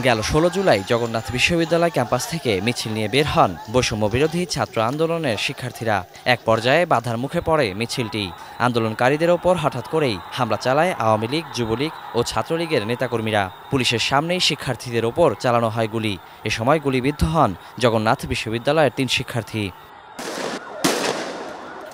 গেল ১৬ জুলাই জগন্নাথ বিশ্ববিদ্যালয় ক্যাম্পাস থেকে মিছিল নিয়ে বের হন বৈষম্য বিরোধী ছাত্র আন্দোলনের শিক্ষার্থীরা। এক পর্যায়ে বাধার মুখে পড়ে মিছিলটি। আন্দোলনকারীদের ওপর হঠাৎ করেই হামলা চালায় আওয়ামী লীগ, যুবলীগ ও ছাত্রলীগের নেতাকর্মীরা। পুলিশের সামনেই শিক্ষার্থীদের ওপর চালানো হয় গুলি। এ সময় গুলিবিদ্ধ হন জগন্নাথ বিশ্ববিদ্যালয়ের ৩ শিক্ষার্থী।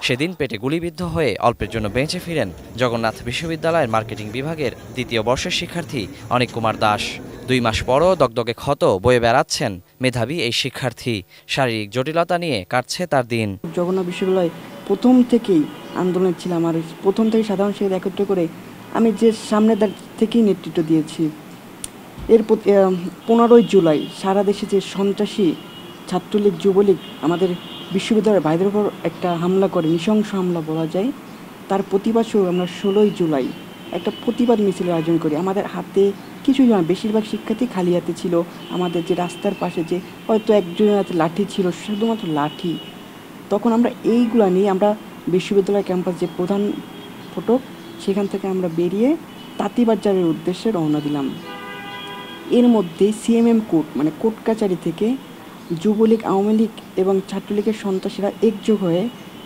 সেদিন পেটে গুলিবিদ্ধ হয়ে অল্পের জন্য বেঁচে ফিরেন জগন্নাথ বিশ্ববিদ্যালয়ের মার্কেটিং বিভাগের ২য় বর্ষের শিক্ষার্থী অনিক কুমার দাস। ২ মাস পরও দগদগে ক্ষত বয়ে বেড়াচ্ছেন মেধাবী এই শিক্ষার্থী। শারীরিক জটিলতা নিয়ে কাটছে তার দিন। জগন্নাথ বিশ্ববিদ্যালয় প্রথম থেকেই আন্দোলন ছিলাম, আর প্রথম থেকে সাধারণ শিক্ষার্থী একত্র করে আমি যে সামনে থেকেই নেতৃত্ব দিয়েছি। এর ১৫ই জুলাই সারা দেশে যে সন্ত্রাসী ছাত্রলীগ, যুবলীগ আমাদের বিশ্ববিদ্যালয়ের ভাইদের উপর একটা হামলা করে, নৃশংস হামলা বলা যায়, তার প্রতিবাদ স্বরূপ আমরা ১৬ই জুলাই একটা প্রতিবাদ মিছিলের আয়োজন করি। আমাদের হাতে কিছুই না, বেশিরভাগ শিক্ষার্থী খালি হাতে ছিল। আমাদের যে রাস্তার পাশে যে হয়তো একজনের হাতে লাঠি ছিল, শুধুমাত্র লাঠি। তখন আমরা এইগুলা নিয়ে আমরা বিশ্ববিদ্যালয় ক্যাম্পাস যে প্রধান ফটক, সেখান থেকে আমরা বেরিয়ে তাঁতীবাজারের উদ্দেশ্যে রওনা দিলাম। এর মধ্যে সিএমএম কোর্ট মানে কোর্ট কাচারি থেকে যুবলীগ, আওয়ামী লীগ এবং ছাত্রলীগের সন্ত্রাসীরা একযোগ হয়ে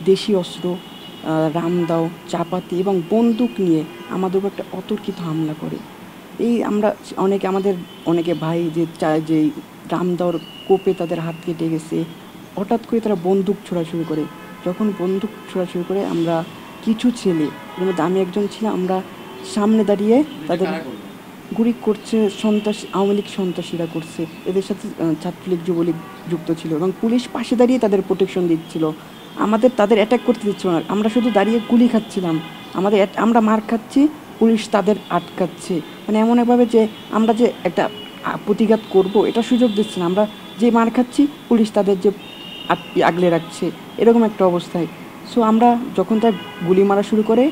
দেশি অস্ত্র, রামদাও, চাপাতি এবং বন্দুক নিয়ে আমাদের উপর একটা অতর্কিত হামলা করে। এই আমরা আমাদের অনেকে ভাই যে রামদাওর কোপে তাদের হাত কেটে গেছে। হঠাৎ করে তারা বন্দুক ছোড়া শুরু করে। যখন বন্দুক ছোড়া শুরু করে, আমরা কিছু ছেলে, এর মধ্যে আমি একজন ছিলাম, আমরা সামনে দাঁড়িয়ে তাদের গুলি করছে আওয়ামী লীগ সন্ত্রাসীরা করছে, এদের সাথে ছাত্রলীগ, যুবলীগ যুক্ত ছিল এবং পুলিশ পাশে দাঁড়িয়ে তাদের প্রোটেকশন দিচ্ছিল। তাদের অ্যাটাক করতে দিচ্ছিল না, আমরা শুধু দাঁড়িয়ে গুলি খাচ্ছিলাম। আমরা মার খাচ্ছি, পুলিশ তাদের আটকাচ্ছে। মানে এমনভাবে যে আমরা যে একটা প্রতিঘাত করব এটা সুযোগ দিচ্ছে না, আমরা যে মার খাচ্ছি পুলিশ তাদের যে আগলে রাখছে, এরকম একটা অবস্থায়। সো আমরা যখন তার গুলি মারা শুরু করে,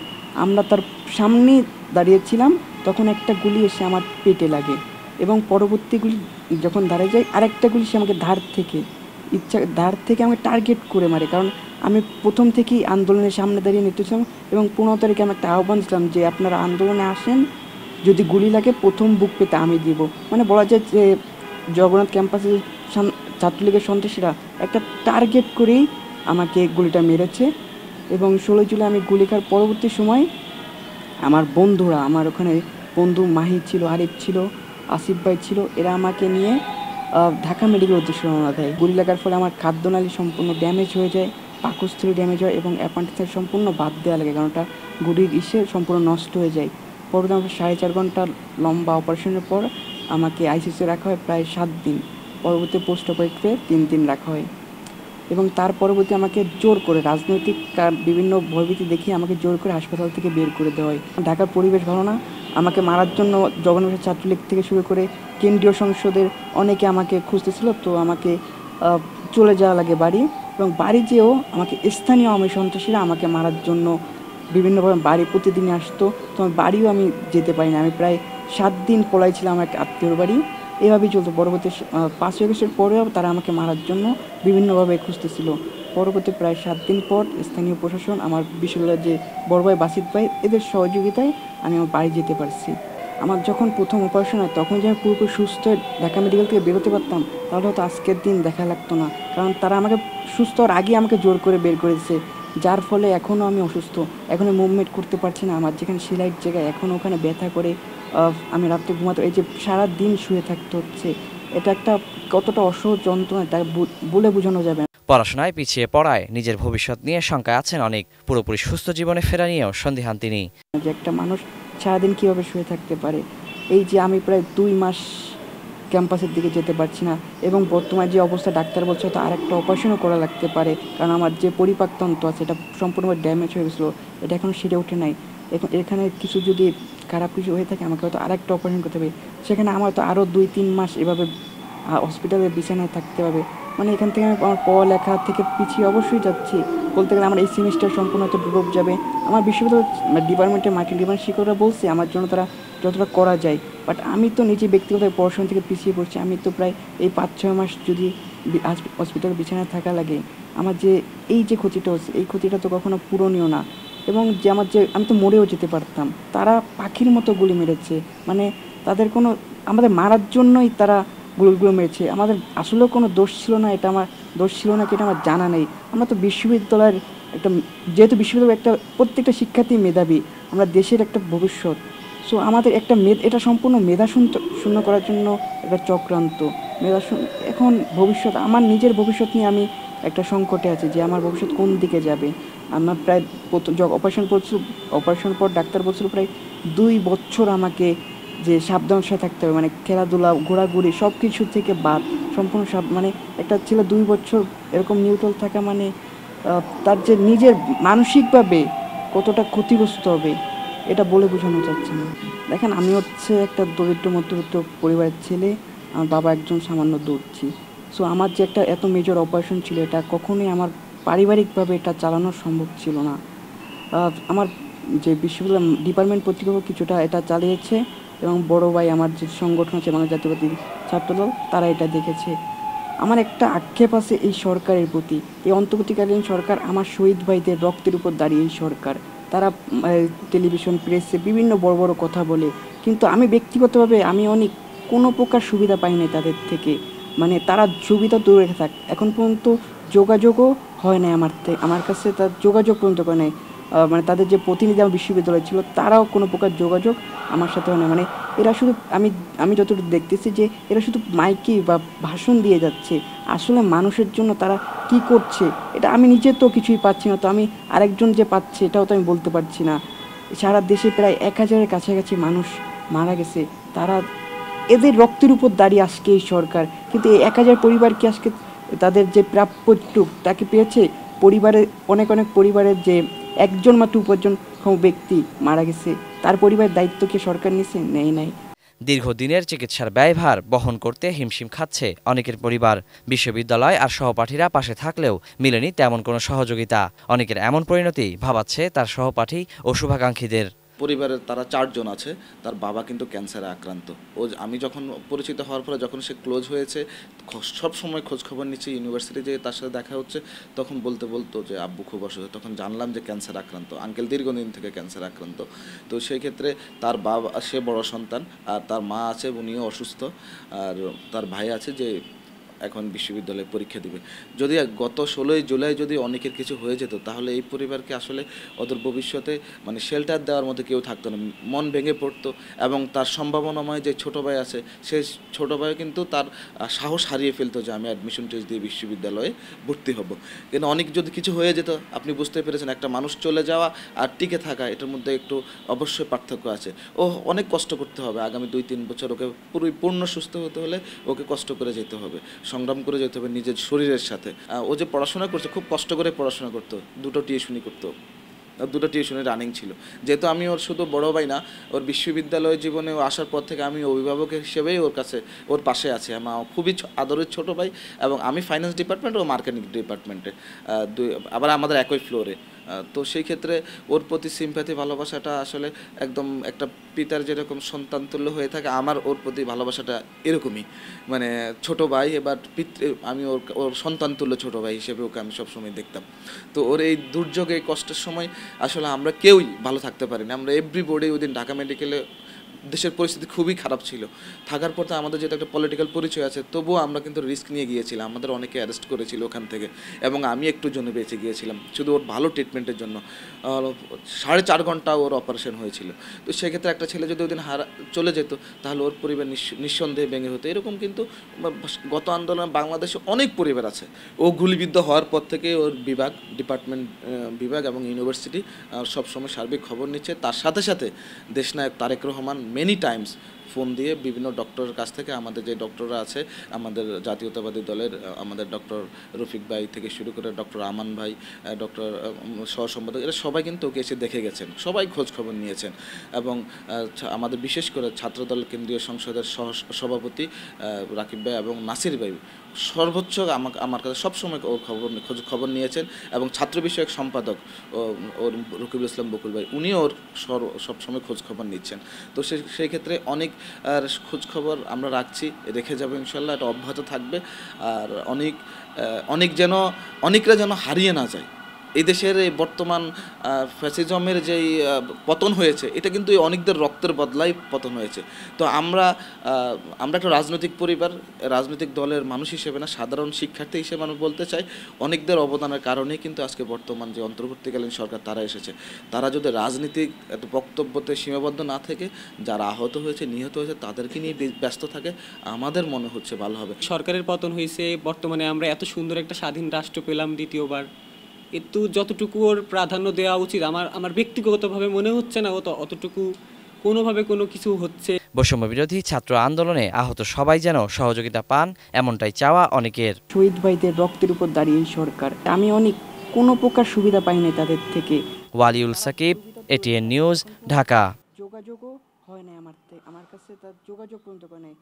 আমরা তার সামনে দাঁড়িয়েছিলাম, তখন একটা গুলি এসে আমার পেটে লাগে এবং পরবর্তী গুলি যখন দাঁড়িয়ে যায়, আরেকটা গুলি সে আমাকে ধার থেকে আমাকে টার্গেট করে মারে। কারণ আমি প্রথম থেকেই আন্দোলনের সামনে দাঁড়িয়ে নিতেছিলাম এবং ১৫ তারিখে আমি একটা আহ্বান দিলাম যে আপনারা আন্দোলনে আসেন, যদি গুলি লাগে প্রথম বুক পেতে আমি দিব। মানে বলা যায় যে জগন্নাথ ক্যাম্পাসে ছাত্রলীগের সন্ত্রাসীরা একটা টার্গেট করেই আমাকে গুলিটা মেরেছে। এবং ১৬ জুলাই আমি গুলি খাওয়ার পরবর্তী সময় আমার বন্ধুরা, আমার ওখানে বন্ধু মাহি ছিল, আরিফ ছিল, আসিফ ভাই ছিল, এরা আমাকে নিয়ে ঢাকা মেডিকেল উদ্দেশ্যে রওনা দেয়। গুলি লাগার ফলে আমার খাদ্যনালী সম্পূর্ণ ড্যামেজ হয়ে যায়, পাকস্থলী ড্যামেজ হয় এবং অ্যাপেন্ডিক্স সম্পূর্ণ বাদ দেওয়া লাগে, কারণ ওটা গুলির সম্পূর্ণ নষ্ট হয়ে যায়। পরবর্তী আমার 4.5 ঘন্টা লম্বা অপারেশনের পর আমাকে আইসিইউতে রাখা হয় প্রায় 7 দিন। পরবর্তী পোস্ট অপারেটিভে 3 দিন রাখা হয় এবং তার পরবর্তী আমাকে জোর করে রাজনৈতিক বিভিন্ন ভয়ভীতি দেখিয়ে আমাকে জোর করে হাসপাতাল থেকে বের করে দেওয়া হয়। ঢাকার পরিবেশ ভালো না, আমাকে মারার জন্য জগন্নাথ ছাত্রলীগ থেকে শুরু করে কেন্দ্রীয় সংসদের অনেকে আমাকে খুঁজতেছিল। তো আমাকে চলে যাওয়া লাগে বাড়ি, এবং বাড়ি যেয়েও আমাকে স্থানীয় আওয়ামী সন্ত্রাসীরা আমাকে মারার জন্য বিভিন্নভাবে বাড়ি প্রতিদিনই আসতো। তো বাড়িও আমি যেতে পারি না, আমি প্রায় 7 দিন পলাইছিলাম এক আত্মীয়র বাড়ি। এভাবেই চলতো। পরবর্তী 5 আগস্টের পরেও তারা আমাকে মারার জন্য বিভিন্নভাবে খুঁজতেছিল। পরবর্তী প্রায় 7 দিন পর স্থানীয় প্রশাসন, আমার বিশ্ববিদ্যালয়ের যে বড় ভাই বাসিত ভাই, এদের সহযোগিতায় আমি আমার বাড়ি যেতে পারছি। আমার যখন প্রথম অপারেশন হয় তখন যে আমি পুরোপুরি সুস্থ হয়ে ঢাকা মেডিকেল থেকে বেরোতে পারতাম, তাহলে হয়তো আজকের দিন দেখা লাগতো না। কারণ তারা আমাকে সুস্থ হওয়ার আগে আমাকে জোর করে বের করে দিয়েছে, যার ফলে এখনও আমি অসুস্থ, এখনও মুভমেন্ট করতে পারছি না। আমার যেখানে সেলাইয়ের জায়গায় এখনও ওখানে ব্যথা করে, আমি রাত্রে ঘুমাতে, এই যে সারা দিন শুয়ে থাকতে হচ্ছে, এটা একটা কতটা অসহ্য যন্ত্রণা তা বলে বোঝানো যাবে না। পড়াশোনায় পিছিয়ে পড়ায় নিজের ভবিষ্যৎ নিয়ে শঙ্কায় আছেন অনেক। পুরোপুরি সুস্থ জীবনে ফেরা নিয়েও সন্দিহান তিনি। যে একটা মানুষ সারাদিন কীভাবে শুয়ে থাকতে পারে, এই যে আমি প্রায় 2 মাস ক্যাম্পাসের দিকে যেতে পারছি না এবং বর্তমানে যে অবস্থা, ডাক্তার বলছে তো আরেকটা অপারেশনও করা লাগতে পারে, কারণ আমার যে পরিপাকতন্ত্র আছে এটা সম্পূর্ণভাবে ড্যামেজ হয়ে গেছিলো, এটা এখনও সেরে ওঠে নাই। এখানে কিছু যদি খারাপ কিছু হয়ে থাকে আমাকে হয়তো আরেকটা অপারেশন করতে হবে, সেখানে আমার তো আরও 2-3 মাস এভাবে হসপিটালের বিছানায় থাকতে হবে। মানে এখান থেকে আমি আমার পড়ালেখা থেকে পিছিয়ে অবশ্যই যাচ্ছি। বলতে গেলে আমার এই সেমিস্টার সম্পূর্ণ হয়তো ড্রপ যাবে। আমার বিশ্ববিদ্যালয় ডিপার্টমেন্টের মার্কেটিং ডিপার্টমেন্ট শিক্ষকরা বলছে আমার জন্য তারা যতটা করা যায়, বাট আমি তো নিজে ব্যক্তিগত পড়াশোনা থেকে পিছিয়ে পড়ছি। আমি তো প্রায় এই 5-6 মাস যদি হসপিটালে বিছানায় থাকা লাগে, আমার যে এই যে ক্ষতিটা হচ্ছে, এই ক্ষতিটা তো কখনো পূরণীয় না। এবং যে আমি তো মরেও যেতে পারতাম, তারা পাখির মতো গুলি মেরেছে। মানে তাদের কোনো আমাদের মারার জন্যই তারা গুলিগুলো মেরেছে। আমাদের আসলেও কোনো দোষ ছিল না, এটা আমার দোষ ছিল না কি এটা আমার জানা নেই। আমরা তো বিশ্ববিদ্যালয়ের একটা, যেহেতু বিশ্ববিদ্যালয়ের একটা প্রত্যেকটা শিক্ষার্থী মেধাবী, আমরা দেশের একটা ভবিষ্যৎ। সো আমাদের একটা এটা সম্পূর্ণ মেধা শূন্য করার জন্য একটা চক্রান্ত। এখন ভবিষ্যৎ, আমার নিজের ভবিষ্যৎ নিয়ে আমি একটা সংকটে আছি যে আমার ভবিষ্যৎ কোন দিকে যাবে। আমার প্রায় অপারেশন পর ডাক্তার বলছিল প্রায় 2 বছর আমাকে যে সাবধান সাথে থাকতে হবে, মানে খেলাধুলা, ঘোরাঘুরি সব কিছু থেকে বাদ, সম্পূর্ণ মানে একটা ছেলে 2 বছর এরকম নিউট্রাল থাকা মানে তার যে নিজের মানসিকভাবে কতটা ক্ষতিগ্রস্ত হবে এটা বলে বোঝানো যাচ্ছে না। দেখেন, আমি হচ্ছে একটা দরিদ্র মধ্যবিত্ত পরিবারের ছেলে, আমার বাবা একজন সামান্য দর্জি। সো আমার যে একটা এত মেজর অপারেশন ছিল, এটা কখনোই আমার পারিবারিকভাবে এটা চালানো সম্ভব ছিল না। আমার যে বিশ্ববিদ্যালয় ডিপার্টমেন্ট কর্তৃপক্ষ কিছুটা এটা চালিয়েছে, এবং বড় ভাই আমার যে সংগঠন আছে বাংলা জাতীয়তাবাদী ছাত্রদল, তারা এটা দেখেছে। আমার একটা আক্ষেপ আছে এই সরকারের প্রতি। এই অন্তর্বর্তীকালীন সরকার আমার শহীদ ভাইদের রক্তের উপর দাঁড়িয়ে এই সরকার, তারা টেলিভিশন প্রেসে বিভিন্ন বড় বড় কথা বলে, কিন্তু আমি ব্যক্তিগতভাবে আমি অনেক কোনো প্রকার সুবিধা পাই নাই তাদের থেকে। মানে তারা সুবিধা দূরে থাক, এখন পর্যন্ত যোগাযোগও হয় নাই আমার কাছে, তার যোগাযোগ পর্যন্ত করে নাই। মানে তাদের যে প্রতিনিধি আমার বিশ্ববিদ্যালয় ছিল, তারাও কোনো প্রকার যোগাযোগ আমার সাথে হয় না। মানে এরা শুধু, আমি যতটুকু দেখতেছি যে এরা শুধু মাইকে বা ভাষণ দিয়ে যাচ্ছে, আসলে মানুষের জন্য তারা কি করছে এটা আমি নিজে তো কিছুই পাচ্ছি না, তো আমি আরেকজন যে পাচ্ছে এটাও তো আমি বলতে পারছি না। সারা দেশে প্রায় 1000-এর কাছাকাছি মানুষ মারা গেছে, তারা এদের রক্তের উপর দাঁড়িয়ে আজকে এই সরকার, কিন্তু এই 1000 পরিবার কি আজকে তাদের যে প্রাপ্যটুক তাকে পেয়েছে? পরিবারের অনেক অনেক পরিবারের যে একজন মাত্র উপার্জনক্ষম ব্যক্তি মারা গেছে, তার পরিবারের দায়িত্ব কি সরকার নিছে? নেই নাই। দীর্ঘদিনের চিকিৎসার ব্যয়ভার বহন করতে হিমশিম খাচ্ছে অনেকের পরিবার। বিশ্ববিদ্যালয় আর সহপাঠীরা পাশে থাকলেও মিলেনি তেমন কোনো সহযোগিতা। অনেকের এমন পরিণতি ভাবাচ্ছে তার সহপাঠী ও শুভাকাঙ্ক্ষীদের। পরিবারের তারা 4 জন আছে, তার বাবা কিন্তু ক্যান্সারে আক্রান্ত। আমি যখন পরিচিত হওয়ার পরে যখন সে ক্লোজ হয়েছে, সব সময় খোঁজ খবর নিচ্ছে, ইউনিভার্সিটি যে তার সাথে দেখা হচ্ছে, তখন বলতো যে আব্বু খুব অসুস্থ, তখন জানলাম যে ক্যান্সার আক্রান্ত, আঙ্কেল দীর্ঘদিন থেকে ক্যান্সার আক্রান্ত। তো সেই ক্ষেত্রে তার বাবা, সে বড় সন্তান, আর তার মা আছে, উনিও অসুস্থ, আর তার ভাই আছে যে এখন বিশ্ববিদ্যালয়ে পরীক্ষা দিবে। যদি গত 16ই জুলাই যদি অনেকের কিছু হয়ে যেত, তাহলে এই পরিবারকে আসলে ওদের ভবিষ্যতে মানে শেল্টার দেওয়ার মধ্যে কেউ থাকতো না, মন ভেঙে পড়তো। এবং তার সম্ভাবনাময় যে ছোটো ভাই আছে, সেই ছোটো ভাই কিন্তু তার সাহস হারিয়ে ফেলতো যে আমি অ্যাডমিশন টেস্ট দিয়ে বিশ্ববিদ্যালয়ে ভর্তি হব। কিন্তু অনেক যদি কিছু হয়ে যেত, আপনি বুঝতে পেরেছেন, একটা মানুষ চলে যাওয়া আর টিকে থাকা, এটার মধ্যে একটু অবশ্যই পার্থক্য আছে। ও অনেক কষ্ট করতে হবে আগামী 2-3 বছর, ওকে পূর্ণ সুস্থ হতে হলে ওকে কষ্ট করে যেতে হবে, সংগ্রাম করে যেতে হবে নিজের শরীরের সাথে। ও যে পড়াশোনা করছে, খুব কষ্ট করে পড়াশোনা করতো, 2টো টিউশনি করতো, 2টো টিউশনি রানিং ছিল। যেহেতু আমি ওর শুধু বড় ভাই না, ওর বিশ্ববিদ্যালয় জীবনে ও আসার পর থেকে আমি অভিভাবক হিসেবেই ওর পাশে আছি। আমার খুবই আদরের ছোটো ভাই, এবং আমি ফাইন্যান্স ডিপার্টমেন্টে, ও মার্কেটিং ডিপার্টমেন্টে, আবার আমাদের একই ফ্লোরে। তো সেই ক্ষেত্রে ওর প্রতি সিম্প্যাথি, ভালোবাসাটা আসলে একদম একটা পিতার যেরকম সন্তান তুল্য হয়ে থাকে, আমার ওর প্রতি ভালোবাসাটা এরকমই। মানে ছোটো ভাই, এবার আমি ওর সন্তান তুল্য ছোটো ভাই হিসেবে ওকে আমি সবসময় দেখতাম। তো ওর এই দুর্যোগে, এই কষ্টের সময় আসলে আমরা কেউই ভালো থাকতে পারিনি। আমরা এভরিবডি ওই দিন ঢাকা মেডিকেলে, দেশের পরিস্থিতি খুবই খারাপ ছিল, থাকার পর তো আমাদের যেহেতু একটা পলিটিক্যাল পরিচয় আছে, তবুও আমরা কিন্তু রিস্ক নিয়ে গিয়েছিলাম। আমাদের অনেকে অ্যারেস্ট করেছিল ওখান থেকে, এবং আমি একটু জন্য বেঁচে গিয়েছিলাম শুধু ওর ভালো ট্রিটমেন্টের জন্য। 4.5 ঘন্টা ওর অপারেশন হয়েছিল। তো সেক্ষেত্রে একটা ছেলে যদি ওই দিন চলে যেত, তাহলে ওর পরিবার নিঃসন্দেহে ভেঙে হতো। এরকম কিন্তু গত আন্দোলনে বাংলাদেশে অনেক পরিবার আছে। ও গুলিবিদ্ধ হওয়ার পর থেকে ওর বিভাগ এবং ইউনিভার্সিটি সবসময় সার্বিক খবর নিচ্ছে। তার সাথে সাথে দেশনায়ক Tarique Rahman many times phone দিয়ে বিভিন্ন ডক্টরের কাছ থেকে, আমাদের যে ডক্টররা আছে আমাদের জাতীয়তাবাদী দলের, আমাদের ডক্টর রফিক ভাই থেকে শুরু করে ডক্টর আমান ভাই, ডক্টর সহ সম্পাদক, এরা সবাই কিন্তু ওকে এসে দেখে গেছেন, সবাই খোঁজ খবর নিয়েছেন। এবং আমাদের বিশেষ করে ছাত্রদল কেন্দ্রীয় সংসদের সভাপতি রাকিব ভাই এবং নাসির ভাই সর্বোচ্চ আমার কাছে সবসময় ওর খোঁজ খবর নিয়েছেন। এবং ছাত্র বিষয়ক সম্পাদক ওর রকিবুল ইসলাম বকুল ভাই, উনিও ওর সবসময় খোঁজ খবর নিচ্ছেন। তো সেই ক্ষেত্রে অনেক খোঁজ খবর আমরা রেখে যাবো ইনশাল্লাহ, এটা অব্যাহত থাকবে। আর অনেকরা যেন হারিয়ে না যায়, এই দেশের এই বর্তমান ফ্যাসিজমের যেই পতন হয়েছে, এটা কিন্তু এই অনেকদের রক্তের বদলাই পতন হয়েছে। তো আমরা একটা রাজনৈতিক পরিবার, রাজনৈতিক দলের মানুষ হিসেবে না, সাধারণ শিক্ষার্থী হিসেবে আমি বলতে চাই, অনেকদের অবদানের কারণেই কিন্তু আজকে বর্তমান যে অন্তর্বর্তীকালীন সরকার তারা এসেছে। তারা যদি রাজনীতিক এত বক্তব্যতে সীমাবদ্ধ না থেকে যারা আহত হয়েছে, নিহত হয়েছে, তাদেরকে নিয়ে ব্যস্ত থাকে, আমাদের মনে হচ্ছে ভালো হবে। সরকারের পতন হয়েছে, বর্তমানে আমরা এত সুন্দর একটা স্বাধীন রাষ্ট্র পেলাম দ্বিতীয়বার, একটু যতটুকু ওর প্রাধান্য দেওয়া উচিত আমার ব্যক্তিগতভাবে মনে হচ্ছে না অতটুকু কোনোভাবে কোনো কিছু হচ্ছে। বৈষম্য বিরোধী ছাত্র আন্দোলনে আহত সবাই যেন সহযোগিতা পান, এমনটাই চাওয়া অনেকের। শহীদ ভাইদের রক্তের উপর দাঁড়িয়ে এই সরকার, আমি অনেক কোনো প্রকার সুবিধা পাই নাই তাদের থেকে। Waliul Sakib, ATN news, Dhaka. যোগাযোগও হয় নাই আমার কাছে, তার যোগাযোগ পর্যন্ত করে নাই।